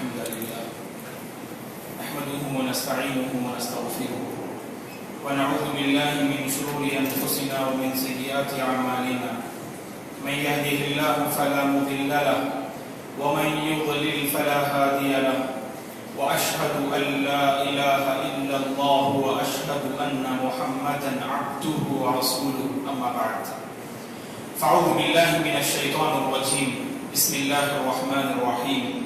الحمد لله نحمده ونستعينه ونستغفره ونعوذ بالله من شرور أنفسنا ومن سيئات أعمالنا من يهده الله فلا مضل له ومن يضلل فلا هادي له وأشهد أن لا إله إلا الله وأشهد أن محمدا عبده ورسوله أما بعد فأعوذ بالله من الشيطان الرجيم بسم الله الرحمن الرحيم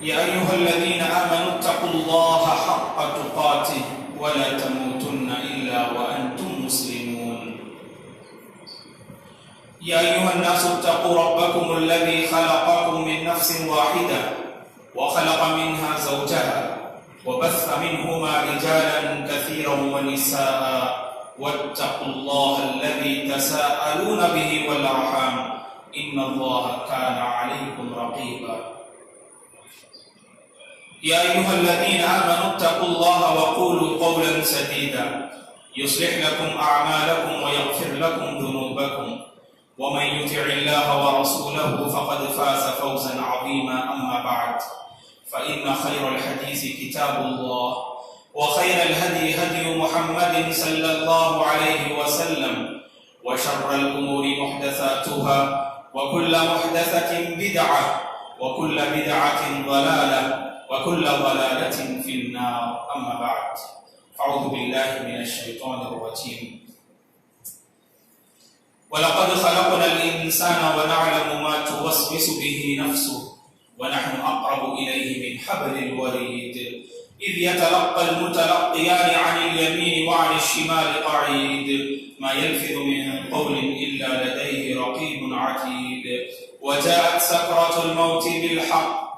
يا أيها الذين آمنوا اتقوا الله حق تقاته ولا تموتن إلا وأنتم مسلمون يا أيها الناس اتقوا ربكم الذي خلقكم من نفس واحدة وخلق منها زوجها وبث منهما رجالا كثيرا ونساء واتقوا الله الذي تساءلون به والأرحام إن الله كان عليكم رقيبا يا أيها الذين آمنوا اتقوا الله وقولوا قولا سديدا يصلح لكم أعمالكم ويغفر لكم ذنوبكم ومن يطع الله ورسوله فقد فاز فوزا عظيما أما بعد فإن خير الحديث كتاب الله وخير الهدي هدي محمد صلى الله عليه وسلم وشر الأمور محدثاتها وكل محدثة بدعة وكل بدعة ضلالة وكل ضلالة في النار أما بعد أعوذ بالله من الشيطان الرجيم ولقد خلقنا الإنسان ونعلم ما توسوس به نفسه ونحن أقرب إليه من حبل الوريد إذ يتلقى المتلقيان عن اليمين وعن الشمال قعيد ما يلفظ من قول إلا لديه رقيب عتيد وجاءت سكرة الموت بالحق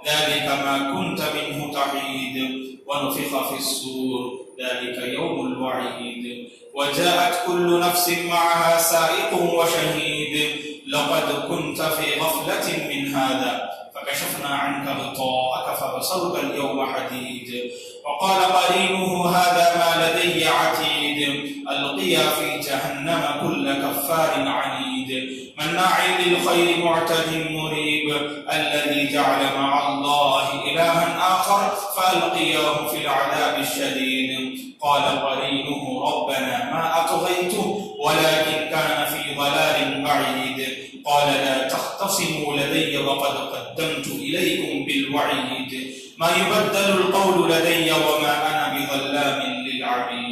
ذلك ما كنت منه تحيد ونفخ في الصور ذلك يوم الوعيد وجاءت كل نفس معها سائق وشهيد لقد كنت في غفلة من هذا فكشفنا عنك غطاءك فبصرك اليوم حديد وقال قرينه هذا ما لدي عتيد ألقيا في جهنم كل كفار عنيد مناع للخير معتد مريب الذي جعل مع الله إلها آخر فألقياه في العذاب الشديد قال قرينه ربنا ما أطغيته ولكن كان في ضلال بعيد قال لا تختصموا لدي وقد قدمت إليكم بالوعيد ما يبدل القول لدي وما أنا بظلام للعبيد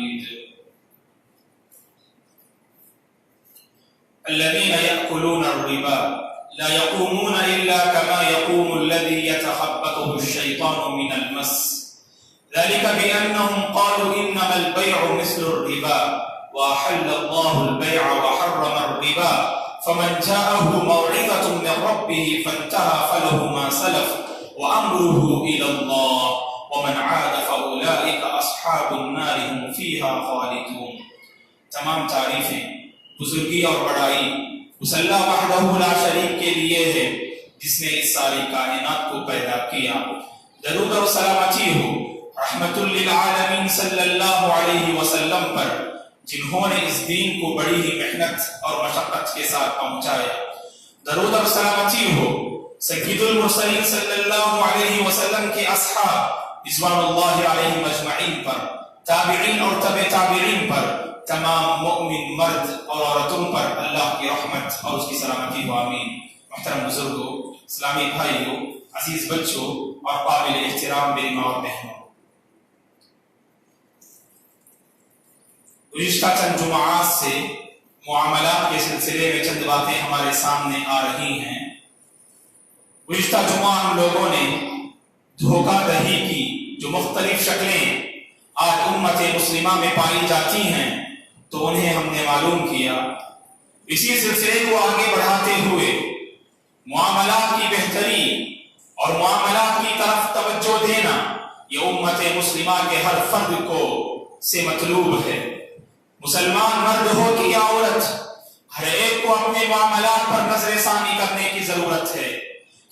الذين يأكلون الربا لا يقومون إلا كما يقوم الذي يتخبطه الشيطان من المس ذلك بأنهم قالوا إنما البيع مثل الربا وأحل الله البيع وحرم الربا فمن جاءه موعظة من ربه فانتهى فله ما سلف وأمره إلى الله ومن عاد فأولئك أصحاب النار هم فيها خالدون تمام تعریفیں بزرگی اور بڑائی اس اللہ وحدہ لا شریک کے لیے ہے جس نے اس ساری کائنات کو پیدا کیا درود اور سلامتی ہو رحمت للعالمین صلی اللہ علیہ وسلم پر جنہوں نے اس دین کو بڑی ہی محنت اور مشقت کے ساتھ پہنچایا درود اور سلامتی ہو سید المرسلین صلی اللہ علیہ وسلم کے اصحاب رضوان اللہ علیہم اجمعین پر تابعین اور تبع تابعین پر تمام مؤمن مرد اور عورتوں پر اللہ کی رحمت اور اس کی سلامتی ہو آمین محترم بزرگوں اسلامی بھائیوں عزیز بچوں اور قابل احترام میری ماں اور بہنوں گزشتہ چند جمعات سے معاملات کے سلسلے میں چند باتیں ہمارے سامنے آ رہی ہیں گزشتہ جمعہ ہم لوگوں نے دھوکہ دہی کی جو مختلف شکلیں آج امت مسلمہ میں پائی جاتی ہیں تو انہیں ہم نے معلوم کیا اسی سلسلے کو آگے بڑھاتے ہوئے معاملات کی بہتری اور معاملات کی طرف توجہ دینا یہ امت مسلمہ کے ہر فرد کو سے مطلوب ہے مسلمان مرد ہو کہ یا عورت ہر ایک کو اپنے معاملات پر نظر ثانی کرنے کی ضرورت ہے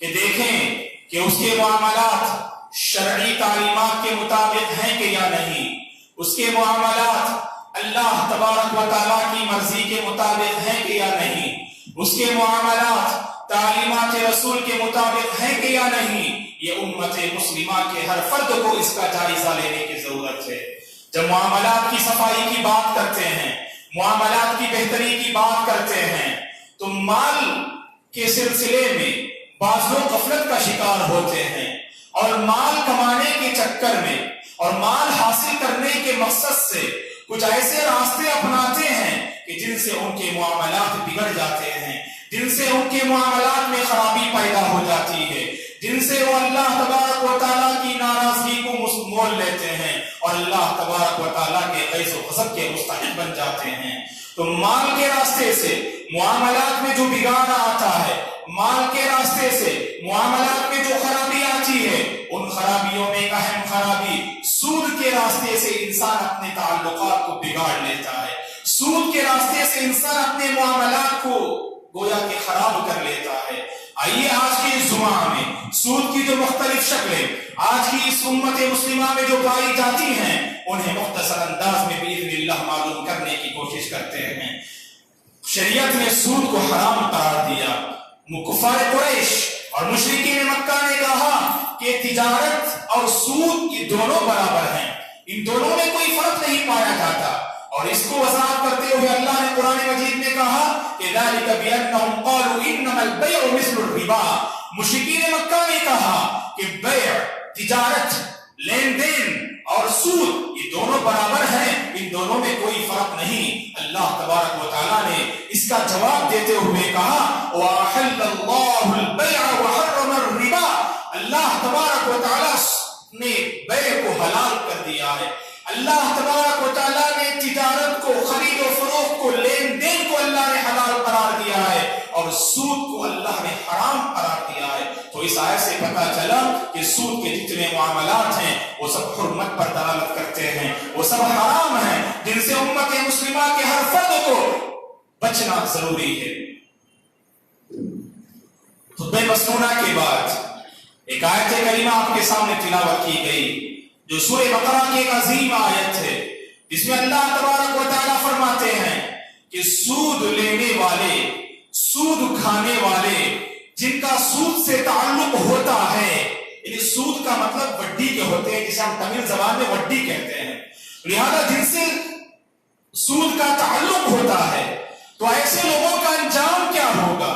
کہ دیکھیں کہ اس کے معاملات شرعی تعلیمات کے مطابق ہیں کہ یا نہیں اس کے معاملات اللہ تبارک و تعالیٰ کی مرضی کے مطابق ہیں کہ یا نہیں اس کے معاملات تعلیمات رسول کے مطابق ہیں کہ یا نہیں یہ امت مسلمہ کے ہر فرد کو اس کا جائزہ لینے کی ضرورت ہے۔ جب معاملات کی صفائی کی بات کرتے ہیں، معاملات کی بہتری کی بات کرتے ہیں، تو مال کے سلسلے میں بعض لوگ غفلت کا شکار ہوتے ہیں اور مال کمانے کے چکر میں اور مال حاصل کرنے کے مقصد سے کچھ ایسے راستے اپناتے ہیں کہ جن سے ان کے معاملات بگڑ جاتے ہیں، جن سے ان کے معاملات میں خرابی پیدا ہو جاتی ہے، جن سے وہ اللہ تبارک و تعالیٰ کی ناراضگی کو مول لیتے ہیں اور اللہ تبارک و تعالیٰ کے غیظ و غضب کے مستحق بن جاتے ہیں۔ تو مال کے راستے سے معاملات میں جو بگاڑ آتا ہے، مال کے راستے سے معاملات میں جو خرابی آتی ہے، ان خرابیوں میں ایک اہم خرابی سود کے راستے سے انسان اپنے تعلقات کو بگاڑ لیتا ہے۔ سود کے راستے سے انسان اپنے معاملات کو گویا کہ خراب کر لیتا ہے۔ آئیے آج کی اس جمعہ میں سود کی جو مختلف شکلیں آج کی اس امت مسلمہ میں جو پائی جاتی ہیں، انہیں مختصر انداز میں باذن اللہ معلوم کرنے کی کوشش کرتے ہیں۔ شریعت نے سود کو حرام قرار دیا۔ کفار قریش اور مشرکین مکہ نے کہا کہ تجارت اور سود یہ دونوں برابر ہیں، ان دونوں میں کوئی فرق نہیں پایا جاتا، اور اس کو وضاحت کرتے ہوئے اللہ نے قرآن مجید میں کہا کہ ذالک بأنہم قالوا انما البیع مثل الربا۔ مشرکین مکہ نے کہا کہ بیع، تجارت، لین دین اور سود یہ دونوں برابر ہیں، ان دونوں میں کوئی فرق نہیں۔ اللہ تبارک و تعالیٰ نے اس کا جواب دیتے ہوئے کہا وَأَحَلَّ اللَّهُ الْبَيْعَ وَحَرَّمَ الرِّبَا۔ اللہ تبارک و تعالیٰ نے بیع کو حلال کر دیا ہے، اللہ تبارک و تعالیٰ نے تجارت کو، خرید و فروخت کو، لین دین کو اللہ نے حلال قرار دیا ہے، اور سود کو اللہ نے حرام قرار دیا ہے۔ تو اس آیت سے پتہ چلا کہ سود کے جتنے معاملات ہیں وہ سب حرمت پر دلالت کرتے ہیں، وہ سب حرام ہیں، جن سے امت مسلمہ کے ہر فرد کو بچنا ضروری ہے۔ خطبہ مسنونہ کے بعد ایک آیت کریمہ آپ کے سامنے تلاوت کی گئی جو سورہ بقرہ کی ایک عظیم آیت ہے، جس میں اللہ تبارک و تعالیٰ فرماتے ہیں کہ سود لینے والے، سود کھانے والے، جن کا سود سے تعلق ہوتا ہے، یعنی سود کا مطلب وڈی کے ہوتے ہیں، جسے ہم تمل زبان میں وڈی کہتے ہیں، لہذا جن سے سود کا تعلق ہوتا ہے تو ایسے لوگوں کا انجام کیا ہوگا؟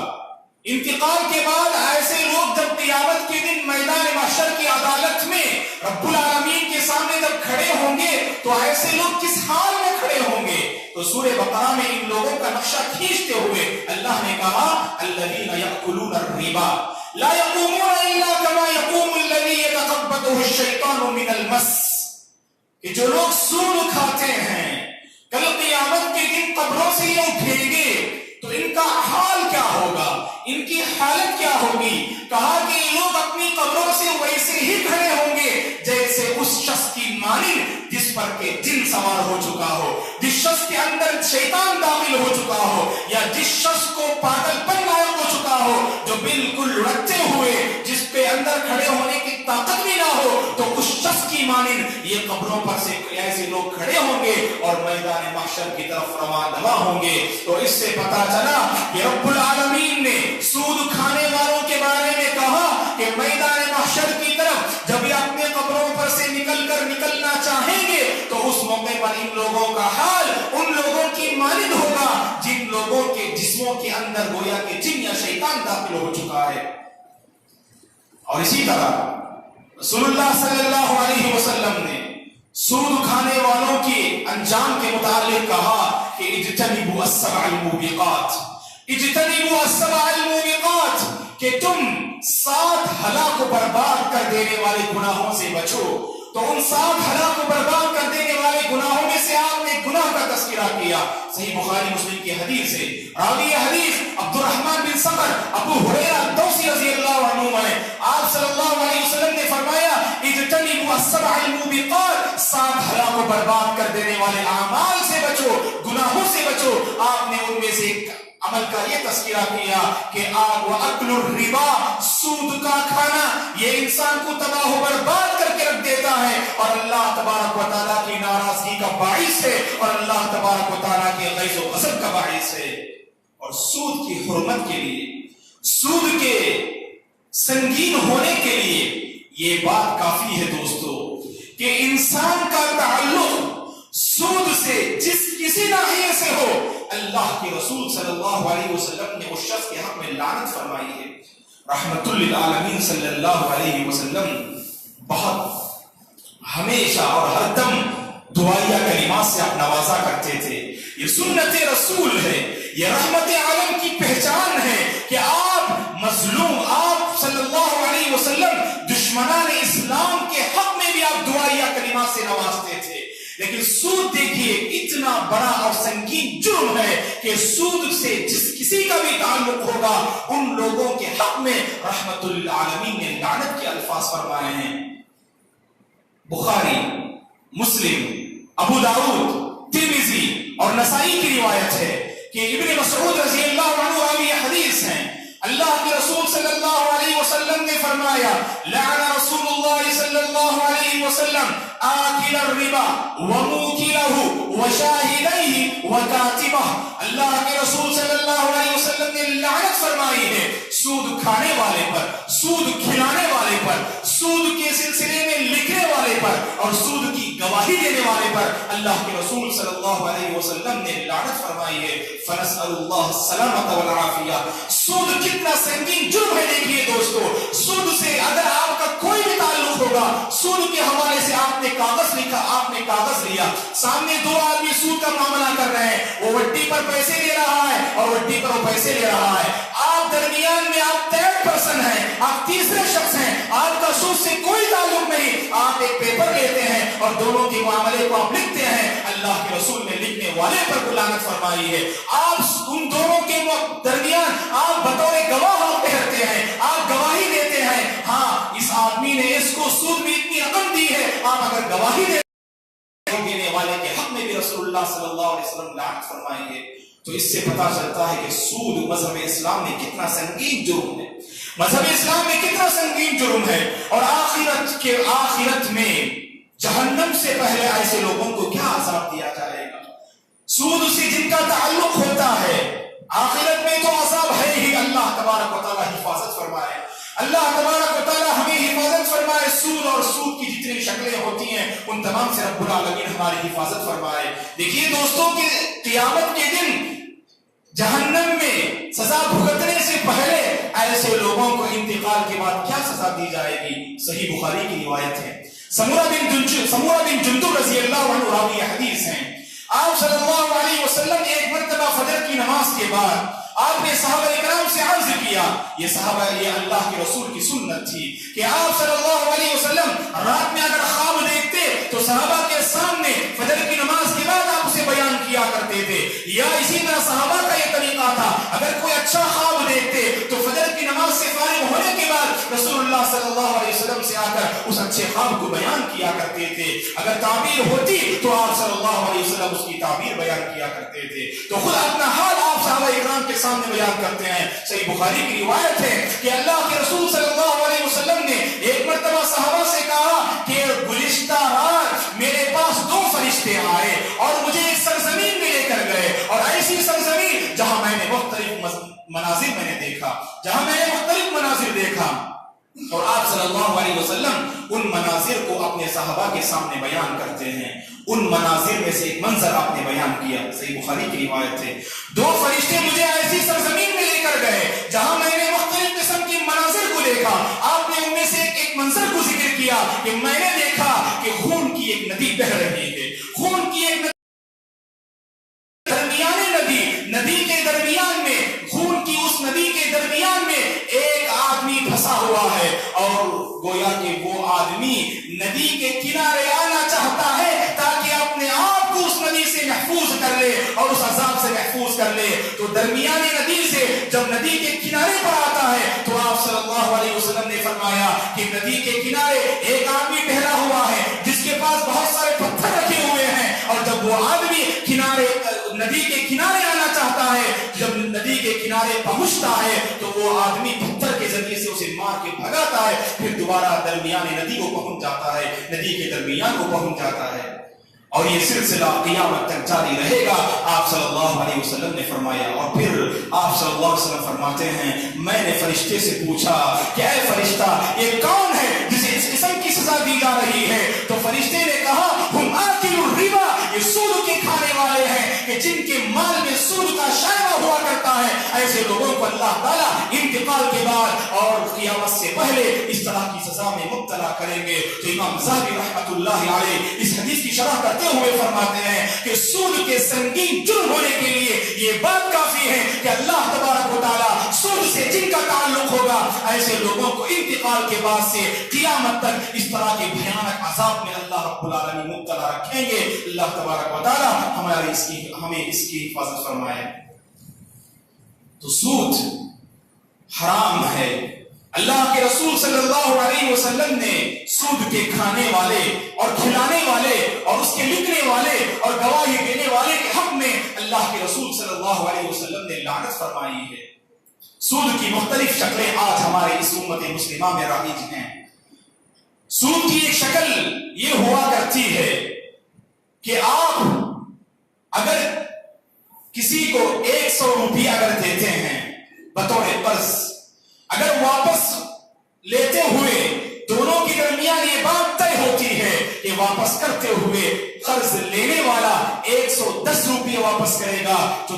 انتقال کے بعد ایسے لوگ جب قیامت کے دن میدان محشر کی عدالت میں رب العالمین کے سامنے جب کھڑے ہوں گے تو ایسے لوگ کس حال میں کھڑے ہوں گے؟ تو سورہ بقرہ میں ان لوگوں کا نقشہ کھینچتے ہوئے اللہ نے کہا الذین یأکلون الربا لا یقومون الا کما یقوم الذی یتخبطہ الشیطان من المس، کہ جو لوگ سود کھاتے ہیں کل قیامت کے دن قبروں سے یہ اٹھیں گے تو ان کا حال کیا ہوگا، ان کی حالت کیا ہوگی؟ کہا کہ یہ لوگ اپنی قبروں سے ویسے ہی کھڑے ہوں گے جیسے اس شخص کی مانند جس پر کہ جن سوار ہو چکا ہو، جس شخص کے اندر شیطان داخل ہو چکا ہو، یا جس شخص کو پاگل پن لائق ہو چکا ہو، جو بالکل لڑتے ہوئے جس پہ اندر کھڑے ہونے کی طاقت بھی نہ ہو، تو اس شخص کی مانند یہ قبروں پر سے ایسے لوگ کھڑے ہوں گے اور میدان محشر کی طرف رواں دوا ہوں گے۔ تو اس سے پتا چلا کہ رب العالمین نے سود کھانے والوں کے بارے میں کہا کہ میدان محشر کی طرف جب یہ اپنے قبروں پر سے نکلنا چاہیں گے تو اس موقع پر ان لوگوں کا حال ان لوگوں کی مانند ہوگا جن لوگوں کے جسموں کے اندر گویا کہ جن یا شیطان داخل ہو چکا ہے۔ اور اسی طرح رسول اللہ صلی اللہ علیہ وسلم نے سود کھانے والوں کے انجام کے متعلق کہا کہ اجتنبوا السبع الموبقات، اجتنبوا السبع الموبقات، کہ تم 7 ہلاک کو برباد کر دینے والے گناہوں سے بچو۔ تو ان 7 ہلاک کو برباد کر دینے والے گناہوں میں سے آپ نے گناہ کا تذکرہ کیا۔ صحیح بخاری مسلم کی حدیث ہے، راوی حدیث عبد الرحمن بن صخر ابو ہریرہ دوسی رضی اللہ عنہ ہے، آپ صلی اللہ علیہ وسلم نے فرمایا اجتنبوا السبع الموبقات، 7 ہلاک کو برباد کر دینے والے اعمال سے بچو، گناہوں سے بچو۔ آپ نے ان میں سے عمل کا یہ تذکرہ کیا کہ وَأَكْلُ الرِّبَا، سود کا کھانا یہ انسان کو تباہ و برباد کر کے رکھ دیتا ہے اور اللہ تبارک و تعالیٰ کی ناراضگی کا باعث ہے اور اللہ تبارک و تعالیٰ کے غیظ و غضب کا باعث ہے۔ اور سود کی حرمت کے لیے، سود کے سنگین ہونے کے لیے یہ بات کافی ہے دوستو کہ انسان کا تعلق سود سے جس کسی ناحیے سے ہو، اللہ کے رسول صلی اللہ علیہ وسلم نے اس شخص کے حق میں لعنت فرمائی ہے۔ رحمت للعالمین صلی اللہ علیہ وسلم بہت ہمیشہ اور ہر دم دعائیہ کلمات سے آپ نوازا کرتے تھے۔ یہ سنت رسول ہے، یہ رحمت عالم کی پہچان ہے کہ آپ مظلوم، آپ صلی اللہ علیہ وسلم دشمنان اسلام کے حق میں بھی آپ دعائیہ کلمات سے نوازتے تھے۔ لیکن سود دیکھیے اتنا بڑا اور سنگین جرم ہے کہ سود سے جس کسی کا بھی تعلق ہوگا ان لوگوں کے حق میں رحمت للعالمین نے لعنت کے الفاظ فرمائے ہیں۔ بخاری، مسلم، ابو داؤد، ترمذی اور نسائی کی روایت ہے کہ ابن مسعود رضی اللہ عنہ راوی حدیث ہیں، اللہ کے رسول صلی اللہ علیہ وسلم نے فرمایا لعن رسول اللہ صلی اللہ علیہ وسلم آکل الربا وموکلہ وشاہدیہ وکاتبہ۔ اللہ کے رسول صلی اللہ علیہ وسلم نے لعنت فرمائی ہے سود کھانے والے پر، سود کھلانے والے پر، سود کے سلسلے میں لکھنے والے پر اور سود کی گواہی دینے والے پر۔ اللہ کے رسول صلی اللہ علیہ وسلم نے لعنت فرمائی ہے۔ فنسأل اللہ السلامۃ والعافیہ۔ سود کتنا سنگین جرم ہے دیکھیے دوستو، سود سے اگر آپ کا کوئی بھی تعلق ہوگا، سود کے حوالے سے آپ نے کاغذ لکھا، آپ نے کاغذ لیا، سامنے دو آدمی سود کا معاملہ کر رہے ہیں، وہ وڈی پر پیسے لے رہا ہے اور وڈی پر وہ پیسے لے رہا ہے، آپ درمیان میں آپ تھرڈ پرسن ہیں، آپ تیسرے شخص ہیں، آپ کا سود سے کوئی تعلق نہیں، آپ ایک پیپر لیتے ہیں اور دونوں کے معاملے کو آپ لکھتے ہیں۔ اللہ کے رسول نے لکھنے والے پر لعنت فرمائی ہے۔ آپ ان دونوں کے درمیان آپ بطور گواہ آپ ٹھہرتے ہیں، آپ گواہی دیتے ہیں، ہاں اس آدمی نے اس کو سود میں اتنی رقم دی ہے، آپ اگر گواہی دینے والے کے حق میں بھی رسول اللہ صلی اللہ علیہ وسلم لعنت فرمائی ہے۔ تو اس سے پتا چلتا ہے کہ سود مذہب اسلام میں کتنا سنگین جرم ہے، مذہب اسلام میں کتنا سنگین جرم ہے، اور آخرت میں جہنم سے پہلے ایسے لوگوں کو کیا عذاب دیا جائے گا۔ سود سے جن کا تعلق ہوتا ہے آخرت میں تو عذاب ہے ہی۔ اللہ تبارک و تعالی حفاظت فرمائے، اللہ تبارک و تعالی ہمیں حفاظت فرمائے۔ سود اور سود کی جتنی شکلیں ہوتی ہیں ان تمام سے رب العالمین ہماری حفاظت فرمائے۔ دیکھیے دوستوں کہ قیامت کے دن جہنم میں سزا بھگتنے سے پہلے ایسے لوگوں کو انتقال کے بعد کیا سزا دی جائے گی، صحیح بخاری کی روایت ہے۔ سمورہ بن جندب رضی اللہ عنہ راوی حدیث ہیں، آپ صلی اللہ علیہ وسلم ایک مرتبہ فجر کی نماز کے بعد آپ نے صحابہ کرام سے عرض کیا، یہ اللہ کے رسول کی سنت تھی کہ آپ صلی اللہ علیہ وسلم رات میں اگر خواب دیکھتے تو صحابہ کے سامنے فجر کی نماز کے بعد آپ اسے بیان کیا کرتے تھے، یا اسی طرح صحابہ کا یہ طریقہ تھا اگر کوئی اچھا خواب دیکھتے تو فجر کی نماز سے فارغ ہونے کے بعد رسول اللہ صلی اللہ علیہ وسلم سے آ کر اس اچھے خواب کو بیان کیا کرتے تھے، اگر تعبیر ہوتی تو آپ صلی اللہ علیہ وسلم اس کی تعبیر بیان کیا کرتے تھے۔ تو خود اپنا حال آپ صحابہ اکرام کے سامنے بیان کرتے ہیں۔ صحیح بخاری کی روایت ہے کہ اللہ کے رسول صلی اللہ علیہ وسلم نے ایک مرتبہ صحابہ سے کہا کہ گزشتہ رات میرے پاس دو فرشتے آئے اور مجھے ایک سرزمین میں لے کر گئے، اور ایسی سرزمین جہاں میں نے مختلف مناظر دیکھا، اور آپ صلی اللہ علیہ وسلم ان مناظر کو اپنے صحابہ کے سامنے بیان کرتے ہیں۔ ان مناظر میں سے ایک منظر آپ نے بیان کیا، صحیح بخاری کی روایت ہے، دو فرشتے مجھے ایسی سرزمین میں لے کر گئے جہاں میں نے مختلف قسم کی مناظر کو دیکھا۔ آپ نے ان میں سے ایک منظر کو ذکر کیا کہ میں نے دیکھا کہ خون کی ایک ندی بہہ رہی ہے، خون کی ایک ندی کے درمیان میں، خون کی اس ندی کے درمیان میں ایک آدمی پھنسا ہوا ہے، اور گویا کہ وہ آدمی ندی کے کنارے آنا چاہتا ہے تاکہ اپنے آپ کو اس ندی سے محفوظ کر لے اور اس عذاب سے محفوظ کر لے۔ تو درمیانی ندی سے جب ندی کے کنارے پر آتا ہے تو آپ صلی اللہ علیہ وسلم نے فرمایا کہ ندی کے کنارے ایک آدمی ٹھہرا ہوا ہے جس کے پاس بہت سارے پتھر رکھے ہوئے ہیں، اور جب وہ آدمی ندی کے کنارے آنا چاہتا ہے، جب ندی کے کنارے پہنچتا ہے تو وہ آدمی پتھر کے ذریعے سے اسے مار کے بھگاتا ہے، پھر دوبارہ درمیان ندی کو پہنچ جاتا ہے، ندی کے درمیان کو پہنچ جاتا ہے، اور یہ سلسلہ قیامت تک جاری رہے گا۔ آپ صلی اللہ علیہ وسلم نے فرمایا، اور پھر آپ صلی اللہ علیہ وسلم فرماتے ہیں میں نے فرشتے سے پوچھا کہ اے فرشتہ یہ کون ہے جسے سزا دی جا رہی ہے. تو فرشتے نے کہا ہم آکل الربا, یہ سود کے کھانے والے ہیں کہ جن کے مال میں سود کا شائبہ ہوا کرتا ہے. ایسے لوگوں کو اللہ تعالیٰ انتقال کے بعد اور قیامت سے پہلے اس طرح کی سزا میں مبتلا کریں گے. تو امام ذہبی رحمۃ اللہ علیہ اس حدیث کی شرح کرتے ہوئے فرماتے ہیں کہ سود کے سنگین جرم ہونے کے لیے یہ بات کافی ہے کہ اللہ تبارک و تعالیٰ سود سے جن کا تعلق ہوگا ایسے لوگوں کو انتقال کے بعد سے قیامت تک اس طرح کے بھیانک عذاب میں اللہ رب العالمین مبتلا رکھیں گے. اللہ تبارک و تعالیٰ ہمیں اس کی حفاظت فرمائے. تو سود حرام ہے. اللہ کے رسول صلی اللہ علیہ وسلم نے سود کے کھانے والے اور کھلانے والے اور اس کے لکھنے والے اور گواہی دینے والے کے حق میں اللہ کے رسول صلی اللہ علیہ وسلم نے لعنت فرمائی ہے. سود کی مختلف شکلیں آج ہمارے اس امت مسلمہ میں رائج ہیں. سود کی ایک شکل یہ ہوا کرتی ہے کہ آپ اگر کسی کو 100 روپیہ اگر دیتے ہیں بطور قرض, اگر واپس لیتے ہوئے دونوں کے درمیان یہ بات طے ہوتی ہے کہ واپس کرتے ہوئے قرض لینے والا 110 روپیہ واپس کرے گا تو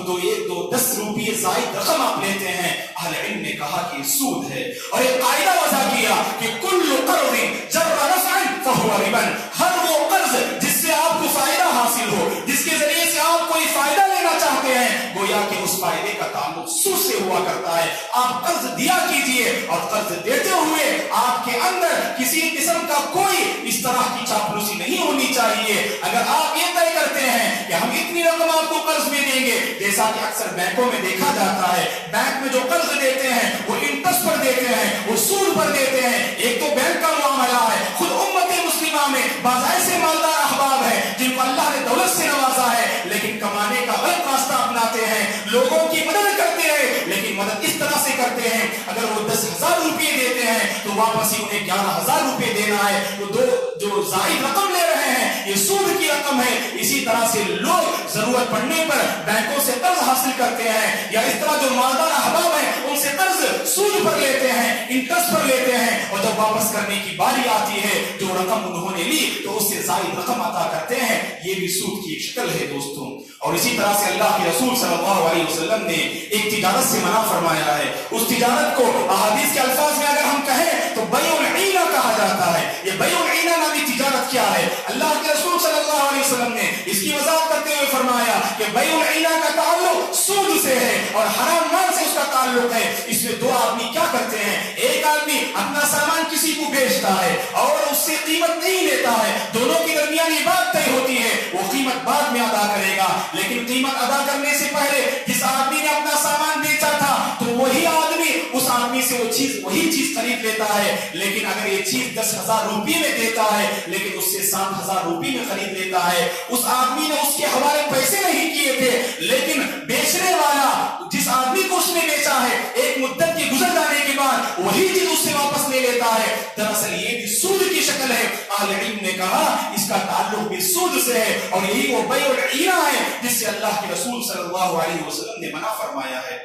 10 روپیہ زائد رقم آپ لیتے ہیں. اہل علم نے کہا کہ سود ہے اور ایک قاعدہ وضع کیا کہ کل قرض جر نفعا فهو ربا, ہر وہ قرض جس سے آپ کو فائدہ حاصل ہو, جس کے ذریعے سے آپ کوئی فائدہ لینا چاہتے ہیں, گویا کہ اس فائدے کا تعلق سود سے ہوا کرتا ہے. آپ قرض دیا کیجئے اور قرض دیتے ہوئے آپ کے اندر کسی قسم کا کوئی اس طرح کی چاپلوسی نہیں ہونی چاہیے. اگر آپ یہ طے کرتے ہیں کہ ہم اتنی رقم آپ کو قرض میں دیں گے, جیسا کہ اکثر بینکوں میں دیکھا جاتا ہے, بینک میں جو قرض دیتے ہیں وہ انٹرسٹ پر دیتے ہیں, وہ سود پر دیتے ہیں. ایک تو بینک کا معاملہ ہے. خود امت مسلمہ میں بعض ایسے مالدار احباب ہیں جن کو اللہ نے دولت سے نوازا ہے لیکن کمانے کا غلط راستہ اپناتے ہیں, لوگوں کی مدد کرتے ہیں لیکن مدد اس طرح سے کرتے ہیں اگر وہ 10,000 روپئے دیتے ہیں تو واپس ہی انہیں 11,000 روپئے دینا ہے. تو جو زائد رقم لے رہے ہیں یہ سود کی رقم ہے. اسی طرح سے لوگ ضرورت پڑنے پر بینکوں سے قرض حاصل کرتے ہیں یا اس طرح جو مالدار احباب ہیں ان سے قرض سود پر لیتے ہیں, انٹرسٹ پر لیتے ہیں, اور جب واپس کرنے کی باری آتی ہے جو رقم انہوں نے لی تو اس سے زائد رقم عطا کرتے ہیں. یہ بھی سود کی ایک شکل ہے دوستوں. اور اسی طرح سے اللہ کے رسول صلی اللہ علیہ وسلم نے ایک تجارت سے منع فرمایا ہے. اس تجارت کو احادیث کے الفاظ میں اگر ہم کہیں تو بیع العینہ کہا جاتا ہے. یہ بیع العینہ نامی تجارت کیا ہے؟ اللہ کے رسول صلی اللہ علیہ وسلم نے اس کی وضاحت کرتے ہوئے فرمایا کہ بیع العینہ کا تعلق سود سے ہے اور حرام مال سے اس کا تعلق ہے. اس میں دو آدمی کیا کرتے ہیں, ایک آدمی اپنا سامان کسی کو بیچتا ہے اور اس سے قیمت نہیں لیتا ہے, دونوں کے درمیان یہ بات طے ہوتی ہے, وہ قیمت بعد میں ادا کرے گا, لیکن قیمت ادا کرنے سے پہلے جس آدمی نے اپنا سامان بیچا تھا تو وہی آدمی اس آدمی سے وہی چیز خرید لیتا ہے. لیکن اگر یہ چیز 10,000 روپے میں دیتا ہے لیکن اس سے 7,000 روپے میں خرید لیتا ہے, اس آدمی نے اس کے حوالے پیسے نہیں کیے تھے لیکن بیچنے والا جس آدمی کو اس نے بیچا ہے ایک مدت کے گزر جانے کے بعد وہی چیز اس سے واپس لے لیتا ہے. دراصل یہ بھی سود کی شکل ہے. اہل علم نے کہا اس کا تعلق بھی سود سے ہے اور یہی وہ بیع العینہ ہے جس سے اللہ کے رسول صلی اللہ علیہ وسلم نے منع فرمایا ہے.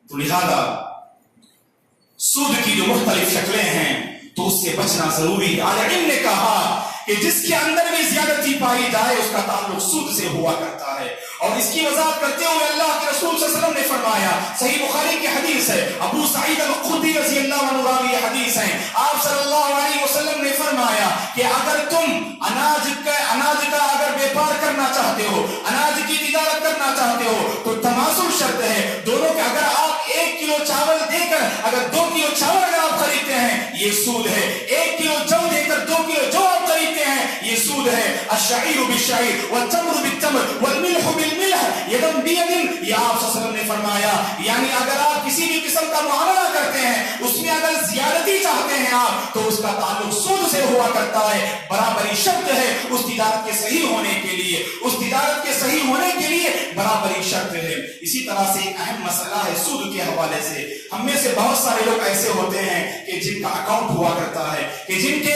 تو لہذا سود کی جو مختلف شکلیں ہیں تو اس سے بچنا ضروری ہے. اہل علم نے کہا کہ جس کے اندر بھی زیادتی پائی جائے اس کا تعلق سود سے ہوا کرتا ہے. اور اس کی وضاحت کرتے ہوئے اللہ کے رسول صلی اللہ علیہ وسلم نے فرمایا, صحیح بخاری کی حدیث ہے, ابو سعید الخدری رضی اللہ عنہ راوی حدیث ہے, آپ صلی اللہ علیہ وسلم نے فرمایا کہ اگر تم اناج کا اگر بیپار کرنا چاہتے ہو, اناج کی تجارت کرنا چاہتے ہو تو تماثل شرط ہے دونوں کے. اگر آپ 1 کلو چاول دے کر اگر 2 کلو چاول اگر آپ خریدتے ہیں یہ سود ہے. 1 کلو جو دے کر 2 کلو جو آپ خریدتے ہیں یہ سود ہے. الشعیر بالشعیر والتمر بالتمر والملح بالملح یدا بیدا, یہ آپ صلی اللہ علیہ وسلم نے فرمایا یعنی اگر آپ کسی بھی قسم کا معاملہ کرتے ہیں اس میں اگر زیادتی چاہتے ہیں آپ تو اس کا تعلق سود سے ہوا کرتا ہے. برابری شرط ہے اس تجارت کے صحیح ہونے کے لیے, اس تجارت کے صحیح ہونے کے لیے برابری شرط ہے. اسی طرح سے ایک اہم مسئلہ ہے سود کے حوالے سے. ہم میں سے بہت سارے لوگ ایسے ہوتے ہیں کہ جن کا اکاؤنٹ ہوا کرتا ہے, کہ جن کے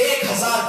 1000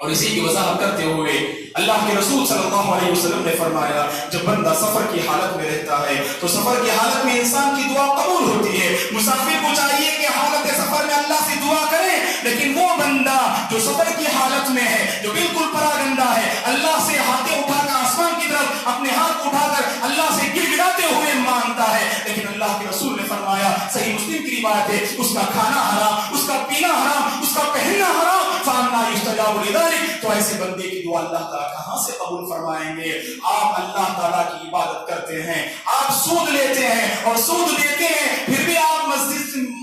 اور اسی کی وضاحت کرتے ہوئے اللہ کے رسول صلی اللہ علیہ وسلم نے فرمایا جب بندہ سفر کی حالت میں رہتا ہے تو سفر کی حالت میں انسان کی دعا قبول ہوتی ہے. مسافر کو چاہیے کہ حالت سفر میں اللہ سے دعا کرے, لیکن وہ بندہ جو سفر کی حالت میں ہے, جو بالکل پراگندہ ہے, اللہ سے ہاتھیں اٹھا کر آسمان کی طرف اپنے ہاتھ اٹھا کر اللہ سے گر گراتے ہوئے مانگتا ہے, لیکن اللہ کے رسول نے فرمایا, صحیح مسلم کی روایت ہے, اس کا کھانا حرام, اس کا پینا حرام, اس کا پہننا حرام, فَأَنَّىٰ يُسْتَجَابُ لِذَلِكَ. تو ایسے بندے کی دعا اللہ تعالیٰ کہاں سے قبول فرمائیں گے؟ آپ اللہ تعالیٰ کی عبادت کرتے ہیں, آپ سود لیتے ہیں اور سود دیتے ہیں, پھر بھی آپ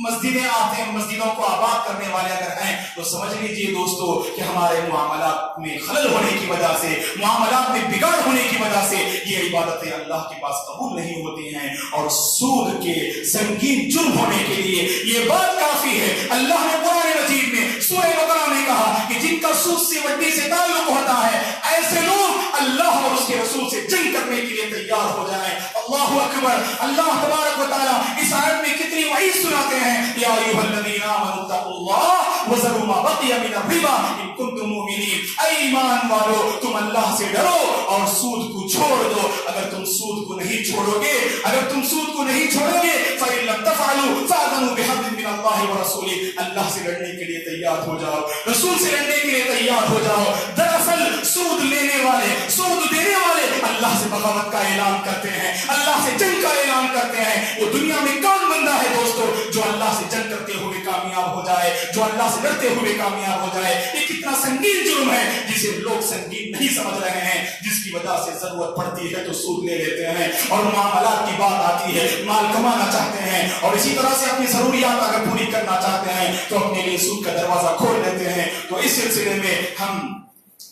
مسجدیں آتے ہیں, مسجدوں کو آباد کرنے والے اگر ہیں تو سمجھ لیجئے دوستو کہ ہمارے معاملات میں خلل ہونے کی وجہ سے, معاملات میں بگاڑ ہونے کی وجہ سے یہ عبادتیں اللہ کے پاس قبول نہیں ہوتی ہیں. اور سود کے سنگین جرم ہونے کے لیے یہ بات کافی ہے. اللہ نے قرآن مجید میں سورہ بقرہ میں کہا کہ جن کا سود سے وڈی سے تعلق ہوتا ہے ایسے لوگ اللہ اور اس کے رسول سے جنگ کرنے کے لیے تیار ہو جائیں. اللہ اکبر. اللہ تبارک و تعالیٰ اس آیت میں کتنی وعید سناتے ہیں, یا ایھا الذین آمنوا اتقوا اللہ وذروا ما بقی من الربا ان کنتم مؤمنین. اے ایمان والو تم اللہ سے ڈرو اور سود کو چھوڑ دو. اگر تم سود کو نہیں چھوڑو گے, اگر تم سود کو نہیں چھوڑو گے, فإن لم تفعلوا فأذنوا بحرب من اللہ ورسولہ. اللہ سے لڑنے کے لیے تیار ہو جاؤ, رسول سے لڑنے کے لیے تیار ہو جاؤ. دراصل سود لینے والے, سود دینے والے اللہ سے بغاوت کا اعلان کرتے ہیں, اللہ سے جنگ کا اعلان کرتے ہیں. وہ دنیا میں کون بندہ ہے دوستو جو اللہ سے جنگ کرتے ہوئے کامیاب ہو جائے, جو اللہ سے لڑتے ہوئے کامیاب ہو جائے؟ یہ کتنا سنگین جرم ہے جسے لوگ سنگین نہیں سمجھ رہے ہیں, جس کی وجہ سے ضرورت پڑتی ہے تو سود لے لیتے ہیں, اور معاملات کی بات آتی ہے, مال کمانا چاہتے ہیں اور اسی طرح سے اپنی ضروریات اگر پوری کرنا چاہتے ہیں تو اپنے لیے سود کا دروازہ کھول دیتے ہیں. تو اس سلسلے میں ہم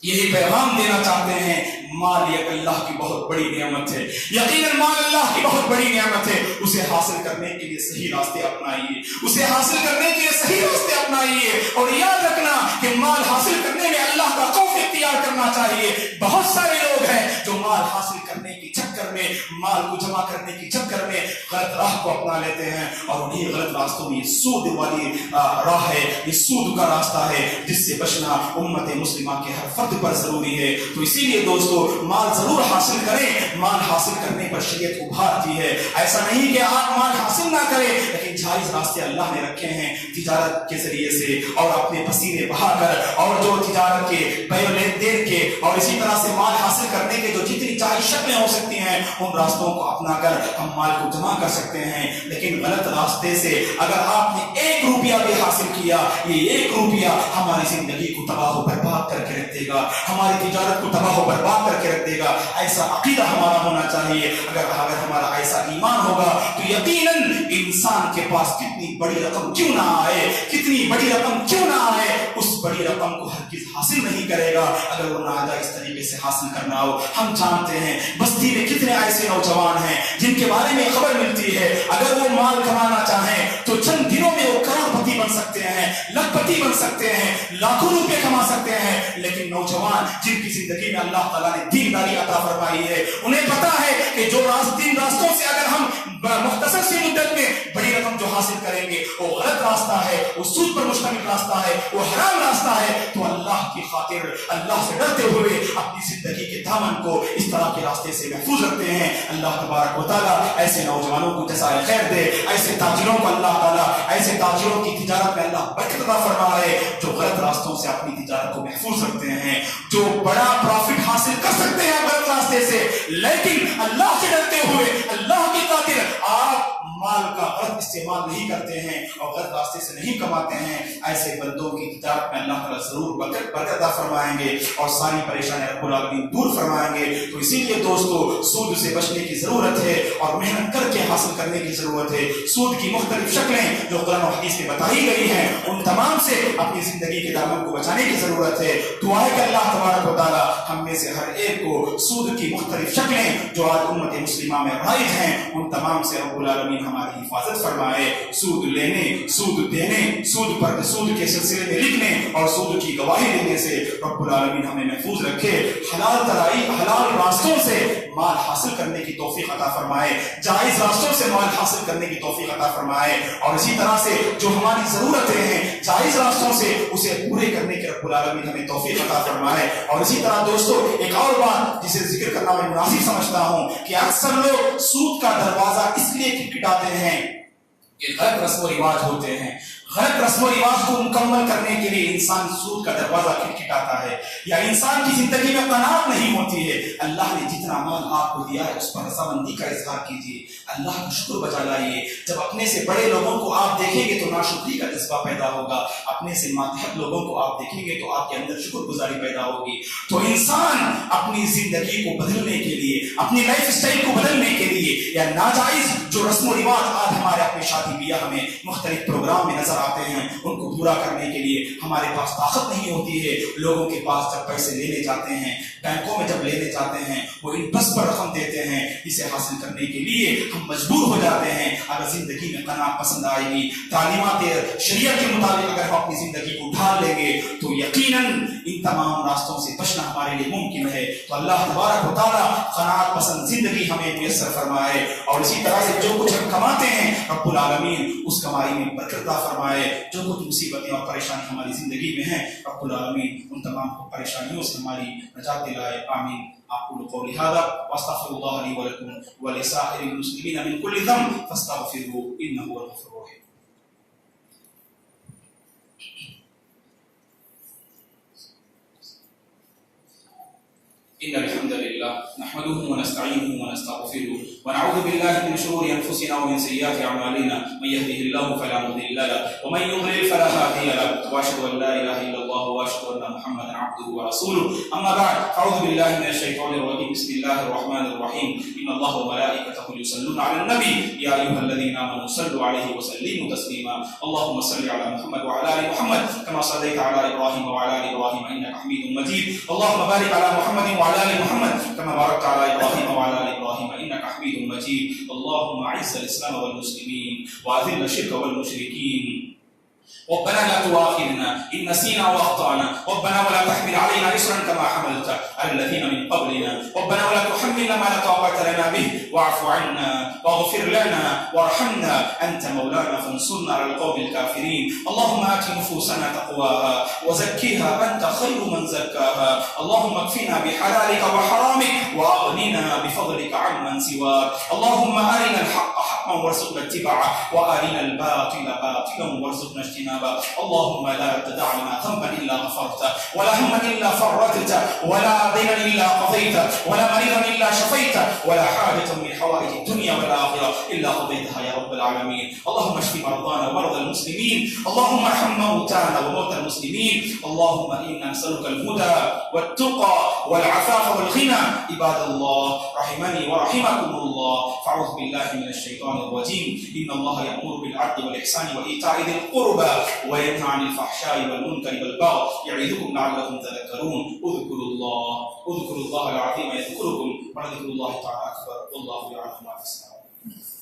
یہی پیغام دینا چاہتے ہیں, مال یہ اللہ کی بہت بڑی نعمت ہے. یقیناً مال اللہ کی بہت بڑی نعمت ہے. اسے حاصل کرنے کے لیے صحیح راستے اپنائیے, اسے حاصل کرنے کے لیے صحیح راستے اپنائیے, اور یاد رکھنا کہ مال حاصل کرنے میں اللہ کا خوف اختیار کرنا چاہیے. بہت سارے لوگ ہیں جو مال حاصل کرنے کے چکر میں, مال کو جمع کرنے کے چکر میں غلط راہ کو اپنا لیتے ہیں, اور انہیں غلط راستوں میں یہ سود والی راہ ہے, یہ سود کا راستہ ہے جس سے بچنا امت مسلمہ کے ہر فرد پر ضروری ہے. تو اسی لیے دوستو مال ضرور حاصل کریں, مال حاصل کرنے پر شریعت ابھارتی ہے. ایسا نہیں کہ آپ مال حاصل نہ کریں, لیکن جائز راستے اللہ نے رکھے ہیں تجارت کے ذریعے سے, اور اپنے پسینے بہا کر, اور جو تجارت کے بیع و لین دین کے اور اسی طرح سے مال حاصل کرنے کے جو جتنی چاہے شکلیں ہو سکتی ہیں ان راستوں کو اپنا کر ہم مال کو جمع کر سکتے ہیں. لیکن غلط راستے سے اگر آپ نے 1 روپیہ بھی حاصل کیا, یہ 1 روپیہ ہماری زندگی کو تباہ و برباد کر کے رکھ دے گا, ہماری تجارت کو تباہ و برباد کر کے رکھ دے گا. ایسا عقیدہ ہمارا ہونا چاہیے. اگر ہمارا ایسا ایمان ہوگا تو یقیناً انسان کے پاس کتنی بڑی رقم کیوں نہ آئے, کتنی بڑی رقم کیوں نہ آئے, اس بڑی رقم کو ہرگز حاصل نہیں کرے گا اگر وہ ناجائز طریقے سے حاصل کرنا ہو. ہم جانتے ہیں بستی میں کتنے ایسے نوجوان ہیں جن کے بارے میں خبر ملتی ہے اگر وہ مال کمانا چاہیں تو چند دنوں میں وہ کروڑپتی بن سکتے ہیں, لکھپتی بن سکتے ہیں, لاکھوں روپے کما سکتے ہیں. لیکن نوجوان جن کی زندگی میں اللہ تعالیٰ نے دینداری عطا فرمائی ہے, انہیں پتا ہے کہ جو دین راستوں سے اگر ہم مختصر سی مدت میں بڑی رقم جو حاصل کریں گے وہ غلط راستہ ہے, وہ سود پر مشتمل راستہ ہے, وہ حرام راستہ ہے. تو اللہ کی خاطر اللہ سے ڈرتے ہوئے اپنی زندگی کے دامن کو اس طرح کے راستے سے محفوظ رکھتے ہیں. اللہ تبارک و تعالیٰ ایسے نوجوانوں کو جزائے خیر دے, ایسے تاجروں کو اللہ تعالیٰ, ایسے تاجروں کی تجارت میں اللہ برکت عطا فرمائے جو غلط راستوں سے اپنی تجارت کو محفوظ رکھتے ہیں, جو بڑا پروفٹ حاصل کر سکتے ہیں غلط راستے سے, لیکن اللہ سے ڈرتے ہوئے اللہ کی خاطر آپ مال کا غلط استعمال نہیں کرتے ہیں اور غلط راستے سے نہیں کماتے ہیں. ایسے بندوں کی تجارت میں اللہ تعالیٰ ضرور برکت عطا فرمائیں گے اور ساری پریشانیاں رب العالمین دور فرمائیں گے. تو اسی لیے دوستو سود سے بچنے کی ضرورت ہے اور محنت کر کے حاصل کرنے کی ضرورت ہے. سود کی مختلف شکلیں جو قرآن و حدیث میں بتائی گئی ہیں ان تمام سے اپنی زندگی کے دامن کو بچانے کی ضرورت ہے. دعا ہے کہ اللہ تبارک و تعالیٰ ہم میں سے ہر ایک کو سود کی مختلف شکلیں جو آج امت مسلمہ میں رائج ہیں ان تمام سے رب العالمین ہمارے ہماری حفاظت فرمائے. سود لینے، سود دینے، سود کے سلسلے میں لکھنے اور سود کی گواہی دینے سے رب العالمین ہمیں محفوظ رکھے. حلال راستوں سے مال حاصل کرنے کی توفیق عطا فرمائے، جائز راستوں سے مال حاصل کرنے کی توفیق عطا فرمائے، اور اسی طرح سے جو ہماری ضرورتیں ہیں جائز راستوں سے اسے پورے کرنے کے رب العالمین ہمیں توفیق عطا فرمائے. اور اسی طرح دوستو ایک اور بات جسے ذکر کرنا میں مناسب سمجھتا ہوں کہ اکثر لوگ سود کا دروازہ اس لیے کھٹکھٹاتے ہیں کہ غلط رسم و رواج ہوتے ہیں. غلط رسم و رواج کو مکمل کرنے کے لیے انسان سود کا دروازہ کھٹکھٹاتا ہے، یا انسان کی زندگی میں قناعت نہیں ہوتی ہے. اللہ نے جتنا مال آپ کو دیا ہے اس پر رضامندی کا اظہار کیجیے، اللہ کا شکر بجا لائیے. جب اپنے سے بڑے لوگوں کو آپ دیکھیں گے تو ناشکری کا جذبہ پیدا ہوگا، اپنے سے ماتحت لوگوں کو آپ دیکھیں گے تو آپ کے اندر شکر گزاری پیدا ہوگی. تو انسان اپنی زندگی کو بدلنے کے لیے، اپنی لائف اسٹائل کو بدلنے کے لیے، یا ناجائز جو رسم و رواج آج ہمارے اپنے شادی بیاہ میں مختلف پروگرام میں نظر آتے ہیں ان کو پورا کرنے کے لیے ہمارے پاس طاقت نہیں ہوتی ہے. لوگوں کے پاس جب پیسے لینے جاتے ہیں، بینکوں میں جب لینے جاتے ہیں، وہ انٹرسٹ پر رقم دیتے ہیں. اسے حاصل کرنے کے لیے ہم مجبور ہو جاتے ہیں. اگر زندگی میں قناعت پسند آئے گی، تعلیمات شریعت کے مطابق اگر ہم اپنی زندگی کو ڈھال لیں گے تو یقیناً ان تمام راستوں سے بچنا ہمارے لیے ممکن ہے. تو اللہ تبارک و تعالیٰ قناعت پسند زندگی ہمیں میسر فرمائے، اور اسی طرح سے جو کچھ ہم کماتے ہیں رب العالمین اس کمائی میں برکت عطا فرمائے. جو کچھ مصیبتیں اور پریشانی ہماری زندگی میں ہیں رب العالمین ان تمام پریشانیوں سے ہماری نجات دلائے. آمین. أقول قولي هذا وأستغفر الله لي ولكم ولسائر المسلمين من كل ذنب فاستغفروه إنه هو الغفور الرحيم. إن الحمد لله نحمده ونستعينه ونستغفره ونعوذ بالله من شرور أنفسنا ومن سيئات أعمالنا. من يهده الله فلا مضل له ومن يضلل فلا هادي له، وأشهد أن لا إله إلا الله وأشهد أن محمدا عبده ورسوله. أما بعد فأعوذ بالله من الشيطان الرجيم. بسم الله الرحمن الرحيم. إن الله وملائكته يصلون على النبي يا أيها الذين آمنوا صلوا عليه وسلموا تسليما. اللهم صل على محمد وعلى آل محمد كما صليت على إبراهيم وعلى آل إبراهيم إنك حميد مجيد. اللهم بارك على محمد وعلى آل محمد كما باركت على إبراهيم وعلى آل إبراهيم إنك حميد مجيد. اللهم أعز الإسلام والمسلمين وأذل الشرك والمشركين. ربنا لا تؤاخذنا إن نسينا وأخطأنا، ربنا ولا تحمل علينا إصرا كما حملت على الذين من قبلنا، ربنا ولا تحملنا ما لا طاقة لنا به واعف عنا واغفر لنا وارحمنا أنت مولانا فانصرنا على القوم الكافرين. اللهم آت نفوسنا تقواها وزكها أنت خير من زكاها. اللهم اكفنا بحلالك وحرامك وأغننا بفضلك عمن سواك. اللهم أرنا الحق حقا وارزقنا اتباعه وأرنا الباطل باطلا وارزقنا اجتنابه. اللهم لا تدع لنا ذنبا إلا غفرته ولا هما إلا فرجته ولا دينا إلا قضيته ولا مريضا إلا شفيته ولا حاجة من حوائج الدنيا والآخرة إلا قضيتها يا رب العالمين. اللهم اشف مرضانا ومرضى المسلمين، اللهم ارحم موتانا وموتى المسلمين. اللهم إنا نسألك الهدى والتقى والعفاف والغنى. عباد الله رحمني ورحمكم الله، فاعوذ بالله من الشيطان الرجيم. إن الله يأمر بالعدل والإحسان وإيتاء ذي القربى وينهى عن الفحشاء والمنكر والبغي يعظكم لعلكم تذكرون. اذكروا الله العظيم يذكركم ولذكر الله تعالى أكبر والله يعلم ما تصنعون.